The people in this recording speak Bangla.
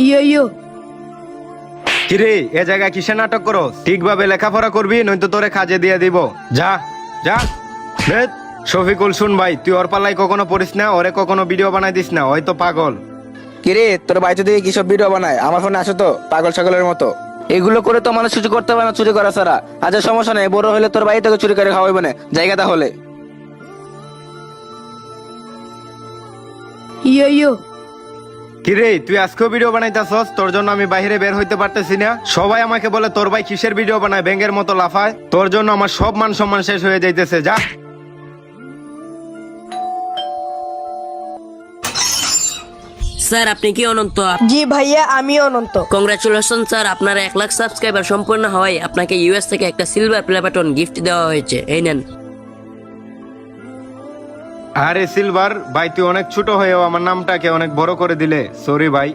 ইয়ো ইয়ো। কিরে এ জায়গায় কিসে নাটক করো? ঠিকভাবে লেখাপড়া করবি, নয়তো তোরে কাজে দিয়ে দিব। যা যা। বেদ। শফিকুল শুন ভাই, তুই ওর পাল্লাই কখনো পড়িস না, ওরে কখনো ভিডিও বানাই দিস না, হয়তো পাগল। কিরে তোর ভাই যদি কিসব ভিডিও বানায় আমার ফোনে আসো তো পাগল ছাগলের মতো। এগুলো করে তো মানুষ কিছু করতে পারে না চুরি করা ছাড়া। আচ্ছা সমস্যা নেই, বড় হলে তোর ভাই তোকে চুরি করে খাওয়াইবে না জায়গা তাহলে। ইয়ো ইয়ো। কিরে তুই আজকেও ভিডিও বানাইতাছস? তোর জন্য আমি বাইরে বের হইতে পারতেছি না। সবাই আমাকে বলে তোর ভাই কিসের ভিডিও বানায়, ব্যাঙের মতো লাফায়। তোর জন্য আমার সব মান সম্মান শেষ হয়ে যাইতেছে। যা। স্যার আপনি কি অনন্ত? জি ভাইয়া, আমি অনন্ত। কংগ্রাচুলেশন স্যার, আপনার 1 লাখ সাবস্ক্রাইবার সম্পূর্ণ হওয়ায় আপনাকে ইউএস থেকে একটা সিলভার প্লে বাটন গিফট দেওয়া হয়েছে, এই নেন। আরে সিলভার ভাই, তুই অনেক ছোট হয়েও আমার নামটাকে অনেক বড় করে দিলে। সরি ভাই।